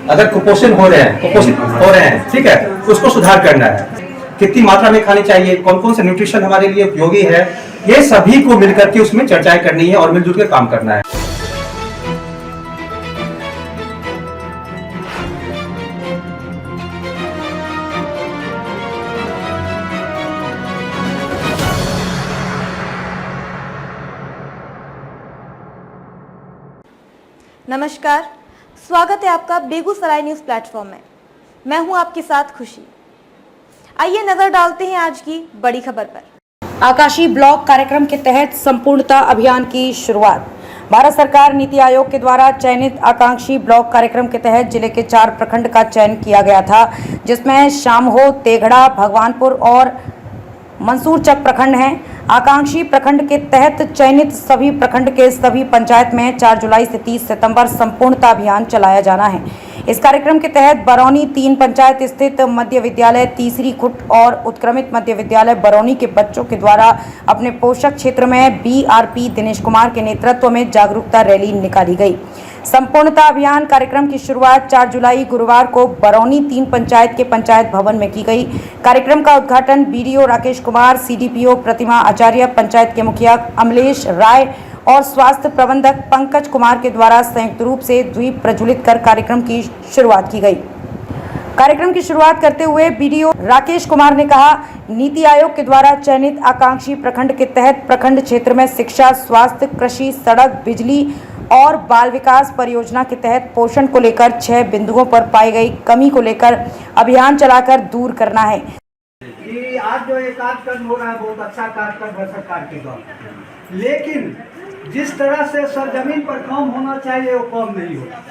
अगर कुपोषण हो रहे हैं, ठीक है, तो उसको सुधार करना है। कितनी मात्रा में खानी चाहिए, कौन कौन सा न्यूट्रिशन हमारे लिए उपयोगी है, ये सभी को मिलकर के उसमें चर्चाएं करनी है और मिलजुल के काम करना है। नमस्कार, स्वागत है आपका बेगूसराय न्यूज प्लेटफॉर्म में। मैं हूं आपके साथ खुशी। आइए नजर डालते हैं आज की बड़ी खबर पर। आकाशीय ब्लॉक कार्यक्रम के तहत संपूर्णता अभियान की शुरुआत। भारत सरकार नीति आयोग के द्वारा चयनित आकांक्षी ब्लॉक कार्यक्रम के तहत जिले के 4 प्रखंड का चयन किया गया था, जिसमें शामहो, तेघड़ा, भगवानपुर और मंसूरचक प्रखंड हैं। आकांक्षी प्रखंड के तहत चयनित सभी प्रखंड के सभी पंचायत में 4 जुलाई से 30 सितंबर संपूर्णता अभियान चलाया जाना है। इस कार्यक्रम के तहत बरौनी 3 पंचायत स्थित मध्य विद्यालय तीसरी खुट और उत्क्रमित मध्य विद्यालय बरौनी के बच्चों के द्वारा अपने पोषक क्षेत्र में BRP दिनेश कुमार के नेतृत्व में जागरूकता रैली निकाली गई। संपूर्णता अभियान कार्यक्रम की शुरुआत 4 जुलाई गुरुवार को बरौनी 3 पंचायत के पंचायत भवन में की गई। कार्यक्रम का उद्घाटन BDO राकेश कुमार, CDPO प्रतिमा आचार्य, पंचायत के मुखिया अमलेश राय और स्वास्थ्य प्रबंधक पंकज कुमार के द्वारा संयुक्त रूप से द्वीप प्रज्वलित कर कार्यक्रम की शुरुआत की गई। कार्यक्रम की शुरुआत करते हुए BDO राकेश कुमार ने कहा, नीति आयोग के द्वारा चयनित आकांक्षी प्रखंड के तहत प्रखंड क्षेत्र में शिक्षा, स्वास्थ्य, कृषि, सड़क, बिजली और बाल विकास परियोजना के तहत पोषण को लेकर 6 बिंदुओं पर पाई गई कमी को लेकर अभियान चलाकर दूर करना है। कि आज जो ये कार्यक्रम हो रहा है बहुत अच्छा कार्यक्रम है सरकार के द्वारा, लेकिन जिस तरह से सरजमीन पर काम होना चाहिए वो काम नहीं होता।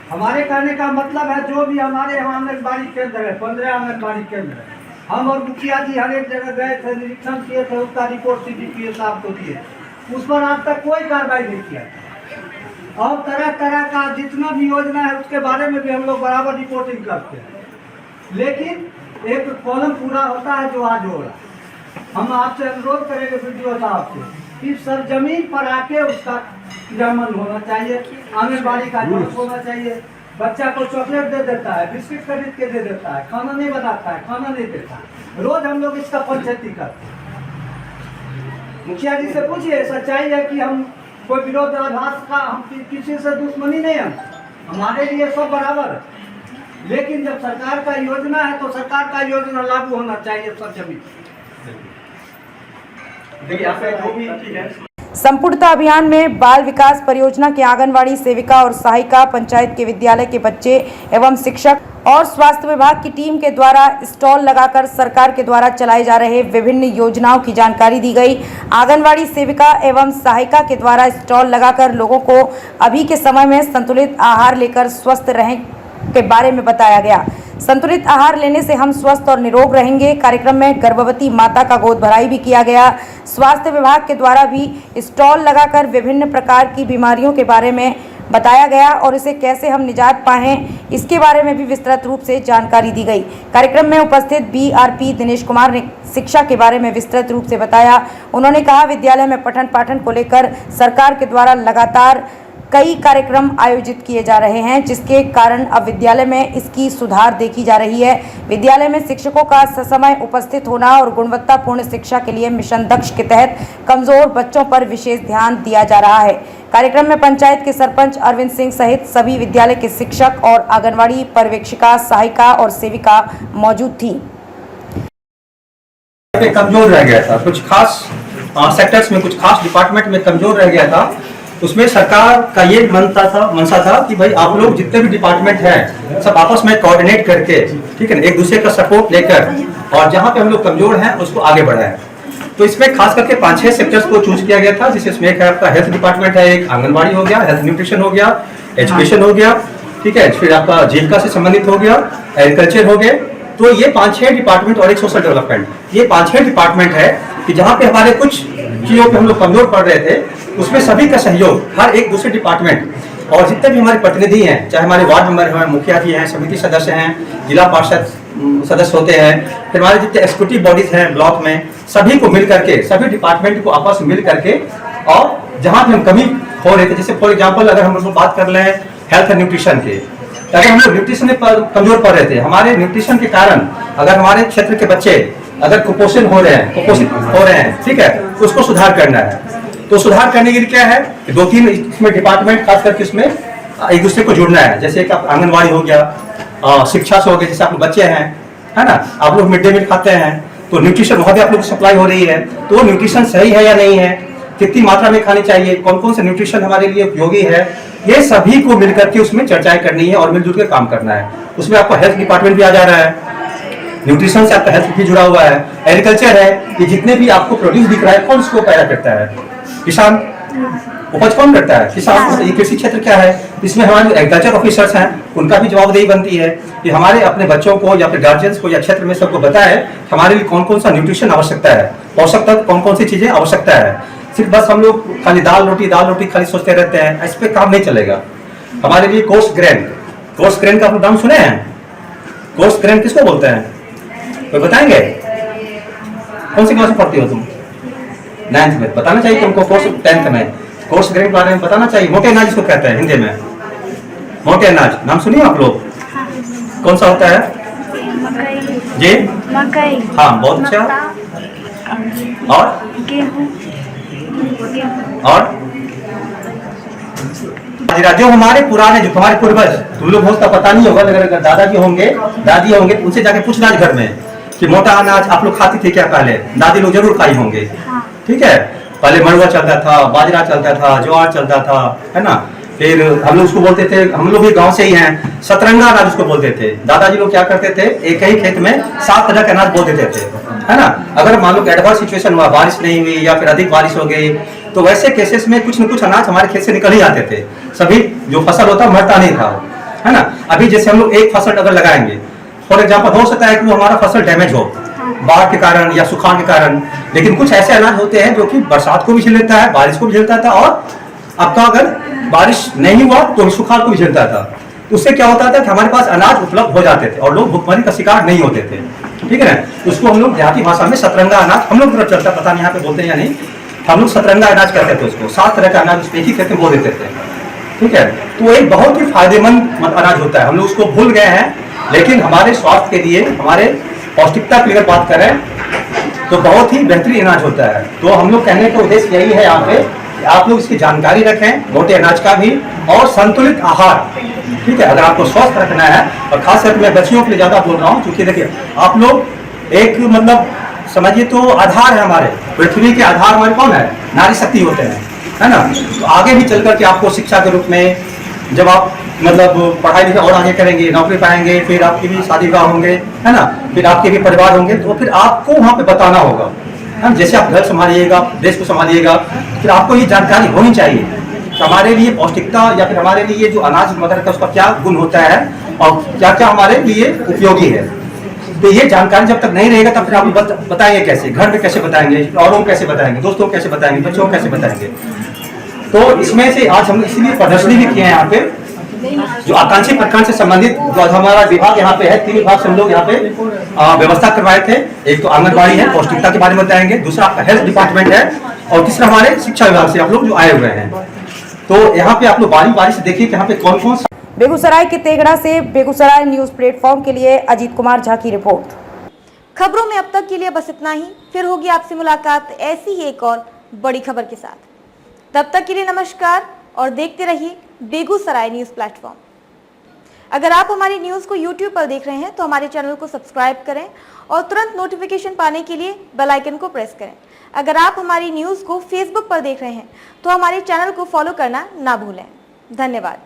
हमारे कहने का मतलब है जो भी हमारे यहाँ आंगनबाड़ी केंद्र है, 15 आंगनबाड़ी केंद्र है, हम और मुखिया जी हर एक जगह गए थे, निरीक्षण किए थे, उसका रिपोर्ट CDPO साहब को दिए, उस पर आज तक कोई कार्रवाई नहीं किया। और तरह तरह का जितना भी योजना है उसके बारे में भी हम लोग बराबर रिपोर्टिंग करते हैं, लेकिन एक कॉलम पूरा होता है जो आज हो रहा है। हम आपसे अनुरोध करेंगे BDO साहब से कि सरजमीन पर आके उसका क्रियान्वयन होना चाहिए, आंगनबाड़ी का होना चाहिए। बच्चा को चॉकलेट दे देता है, बिस्किट खरीद के दे देता है, खाना नहीं बनाता है, खाना नहीं देता है, रोज हम लोग इसका पंचायती करते हैं। मुखिया जी से पूछिए, सच्चाई है कि हम कोई विरोधाभास का, हम किसी से दुश्मनी नहीं है, हमारे लिए सब बराबर है, लेकिन जब सरकार का योजना है तो सरकार का योजना लागू होना चाहिए सब जमीन। संपूर्णता अभियान में बाल विकास परियोजना के आंगनवाड़ी सेविका और सहायिका, पंचायत के विद्यालय के बच्चे एवं शिक्षक और स्वास्थ्य विभाग की टीम के द्वारा स्टॉल लगाकर सरकार के द्वारा चलाए जा रहे विभिन्न योजनाओं की जानकारी दी गई। आंगनवाड़ी सेविका एवं सहायिका के द्वारा स्टॉल लगाकर लोगों को अभी के समय में संतुलित आहार लेकर स्वस्थ रहें के बारे में बताया गया। संतुलित आहार लेने से हम स्वस्थ और निरोग रहेंगे। कार्यक्रम में गर्भवती माता का गोद भराई भी किया गया। स्वास्थ्य विभाग के द्वारा भी स्टॉल लगाकर विभिन्न प्रकार की बीमारियों के बारे में बताया गया और इसे कैसे हम निजात पाएं इसके बारे में भी विस्तृत रूप से जानकारी दी गई। कार्यक्रम में उपस्थित BRP दिनेश कुमार ने शिक्षा के बारे में विस्तृत रूप से बताया। उन्होंने कहा, विद्यालय में पठन पाठन को लेकर सरकार के द्वारा लगातार कई कार्यक्रम आयोजित किए जा रहे हैं, जिसके कारण अब विद्यालय में इसकी सुधार देखी जा रही है। विद्यालय में शिक्षकों का ससमय उपस्थित होना और गुणवत्तापूर्ण शिक्षा के लिए मिशन दक्ष के तहत कमजोर बच्चों पर विशेष ध्यान दिया जा रहा है। कार्यक्रम में पंचायत के सरपंच अरविंद सिंह सहित सभी विद्यालय के शिक्षक और आंगनवाड़ी पर्यवेक्षिका, सहायिका और सेविका मौजूद थी। कमजोर रह गया था, कुछ खास सेक्टर्स में, कुछ खास डिपार्टमेंट में कमजोर रह गया था। उसमें सरकार का ये मनसा था कि भाई आप लोग जितने भी डिपार्टमेंट हैं सब आपस में कोऑर्डिनेट करके, ठीक है, एक दूसरे का सपोर्ट लेकर और जहाँ पे हम लोग कमजोर हैं उसको आगे बढ़ाएं। तो इसमें खास करके 5-6 सेक्टर्स को चूज किया गया था, जिसमें एक है आपका हेल्थ डिपार्टमेंट है, एक आंगनबाड़ी हो गया, हेल्थ न्यूट्रिशन हो गया, एजुकेशन हो गया, ठीक है, फिर आपका जीविका से संबंधित हो गया, एग्रीकल्चर हो गए। तो ये 5-6 डिपार्टमेंट और एक सोशल डेवलपमेंट, ये 5-6 डिपार्टमेंट है कि जहाँ पे हमारे कुछ चीजों पे हम लोग कमजोर पड़ रहे थे, उसमें सभी का सहयोग, हर एक दूसरे डिपार्टमेंट और जितने भी हमारे प्रतिनिधि हैं, चाहे हमारे वार्ड मेंबर हैं, मुखिया जी हैं, समिति सदस्य हैं, जिला पार्षद सदस्य होते हैं, फिर हमारे जितने एग्जीक्यूटिव बॉडीज हैं ब्लॉक में, सभी को मिल करके, सभी डिपार्टमेंट को आपस में मिल करके, और जहाँ भी हम कमी हो रहे थे, जैसे फॉर एग्जाम्पल अगर हम लोग बात कर लें हेल्थ एंड न्यूट्रिशन के। अगर हम लोग न्यूट्रिशन में कमजोर पड़ रहे थे, हमारे न्यूट्रिशन के कारण अगर हमारे क्षेत्र के बच्चे अगर कुपोषित हो रहे हैं, ठीक है, तो उसको सुधार करना है। तो सुधार करने के लिए क्या है कि 2-3 इसमें डिपार्टमेंट खास करके इसमें एक दूसरे को जुड़ना है। जैसे कि आप आंगनबाड़ी हो गया, शिक्षा से हो गया, जैसे आप लोग बच्चे हैं, है ना, आप लोग मिड डे मील खाते हैं, तो न्यूट्रिशन वहाँ भी आप लोग को सप्लाई हो रही है, तो वो न्यूट्रिशन सही है या नहीं है, कितनी मात्रा में खानी चाहिए, कौन कौन से न्यूट्रिशन हमारे लिए उपयोगी है, ये सभी को मिलकर के उसमें चर्चाएं करनी है और मिलजुल कर काम करना है। उसमें आपका हेल्थ डिपार्टमेंट भी आ जा रहा है, न्यूट्रिशन से आपका हेल्थ भी जुड़ा हुआ है, एग्रीकल्चर है, ये जितने भी आपको प्रोड्यूस दिख रहा है कौन उसको पैदा करता है, किसान, उपज कौन करता है, किसान। ये कृषि क्षेत्र क्या है, इसमें हमारे एग्रीकल्चर ऑफिसर्स हैं, उनका भी जवाबदेही बनती है कि हमारे अपने बच्चों को या फिर गार्जियंस को या क्षेत्र में सबको बताए हमारे लिए कौन कौन सा न्यूट्रिशन आवश्यकता है, पोषक तत्व कौन कौन सी चीजें आवश्यकता है। सिर्फ बस हम लोग खाली दाल रोटी खाली सोचते रहते हैं, इस पे काम नहीं चलेगा। हमारे लिए कोर्स ग्रेन का आप नाम सुने हैं? कोर्स ग्रेन किसको बोलते हैं, कोई बताएंगे? कौन सी क्लास में पढ़ती हो तुम? 9th में। बताना चाहिए तुमको, कोर्स 10th में कोर्स ग्रेन के बारे में बताना चाहिए। मोटे अनाज इसको कहते हैं हिंदी में, मोटे अनाज नाम सुनिए आप लोग। कौन सा होता है जी? मकई। हाँ, बहुत अच्छा। और जो हमारे पुराने, जो हमारे पूर्वज, तुम लोग बहुत पता नहीं होगा, अगर दादाजी होंगे, दादी होंगे, उनसे जाके पूछना घर में कि मोटा अनाज आप लोग खाती थे क्या पहले? दादी लोग जरूर खाई होंगे, ठीक है। पहले मड़ुआ चलता था, बाजरा चलता था, ज्वार चलता था, है ना। फिर हम लोग उसको बोलते थे, हम लोग भी गांव से ही हैं, सतरंगा अनाज उसको बोलते थे। दादाजी लोग क्या करते थे, एक ही खेत में 7 तरह के अनाज बो देते थे, है ना। अगर मान लो एडवर्स सिचुएशन हुआ, बारिश नहीं हुई या फिर अधिक बारिश हो गई, तो वैसे केसेस में कुछ न कुछ अनाज हमारे खेत से निकल ही आते थे। सभी जो फसल होता मरता नहीं था, है ना। अभी जैसे हम लोग एक फसल अगर लगाएंगे, फॉर एग्जाम्पल, हो सकता है कि वो हमारा फसल डैमेज हो बाढ़ के कारण या सुखाड़ के कारण, लेकिन कुछ ऐसे अनाज होते हैं जो कि बरसात को भी झेल लेता है, बारिश को भी झेलता था, और आपका अगर बारिश नहीं हुआ तो सुखाड़ को भी झेलता था। उससे क्या होता था कि हमारे पास अनाज उपलब्ध हो जाते थे और लोग भुखमरी का शिकार नहीं होते थे, ठीक है ना। उसको हम लोग देहाती भाषा में सतरंगा अनाज, हम लोग तरफ चलता, पता नहीं यहाँ पे बोलते हैं या नहीं, हम लोग सतरंगा अनाज कहते थे उसको। 7 तरह का अनाज एक ही खेत में बो देते थे, ठीक है। तो एक बहुत ही फायदेमंद अनाज होता है, हम लोग उसको भूल गए हैं, लेकिन हमारे स्वास्थ्य के लिए, हमारे पौष्टिकता की अगर बात करें तो बहुत ही बेहतरीन अनाज होता है। तो हम लोग कहने का उद्देश्य यही है यहाँ पे कि आप लोग इसकी जानकारी रखें, मोटे अनाज का भी, और संतुलित आहार, ठीक है। अगर आपको स्वस्थ रखना है, और खास करके मैं बच्चियों के लिए ज्यादा बोल रहा हूँ, क्योंकि देखिए आप लोग एक मतलब समझिए तो आधार है हमारे, पृथ्वी के आधार हमारे कौन है? नारी शक्ति होते हैं, है ना। तो आगे भी चल करके आपको शिक्षा के रूप में, जब आप मतलब पढ़ाई लिखाई और आगे करेंगे, नौकरी पाएंगे, फिर आपकी भी शादी विवाह होंगे, है ना, फिर आपके भी परिवार होंगे, तो फिर आपको वहाँ पे बताना होगा, है। जैसे आप घर संभालिएगा, देश को संभालिएगा, फिर आपको ये जानकारी होनी चाहिए कि हमारे लिए पौष्टिकता या फिर हमारे लिए जो अनाज मदर का उसका क्या गुण होता है और क्या क्या हमारे लिए उपयोगी है। तो ये जानकारी जब तक नहीं रहेगा तब फिर आप बताएंगे कैसे, घर में कैसे बताएंगे, औरों को कैसे बताएंगे, दोस्तों को कैसे बताएंगे, बच्चों को कैसे बताएंगे। तो इसमें से आज हम इसीलिए प्रदर्शनी भी किए हैं यहाँ पे, जो आकांक्षी प्रखंड से संबंधित जो हमारा विभाग यहाँ पे है, 3 विभाग से हम लोग यहाँ पे व्यवस्था करवाए थे। एक तो आंगनबाड़ी है, पौष्टिकता के बारे में बताएंगे, दूसरा आपका हेल्थ डिपार्टमेंट है, और तीसरा हमारे शिक्षा विभाग से आप लोग जो आए हुए हैं। तो यहाँ पे आप लोग बारी से देखिए कि यहाँ पे कौन कौन। बेगूसराय के तेघड़ा से बेगूसराय न्यूज प्लेटफॉर्म के लिए अजीत कुमार झा की रिपोर्ट। खबरों में अब तक के लिए बस इतना ही, फिर होगी आपसे मुलाकात ऐसी ही एक और बड़ी खबर के साथ। तब तक के लिए नमस्कार और देखते रहिए बेगूसराय न्यूज प्लेटफॉर्म। अगर आप हमारी न्यूज को YouTube पर देख रहे हैं तो हमारे चैनल को सब्सक्राइब करें और तुरंत नोटिफिकेशन पाने के लिए बेल आइकन को प्रेस करें। अगर आप हमारी न्यूज को Facebook पर देख रहे हैं तो हमारे चैनल को फॉलो करना ना भूलें। धन्यवाद।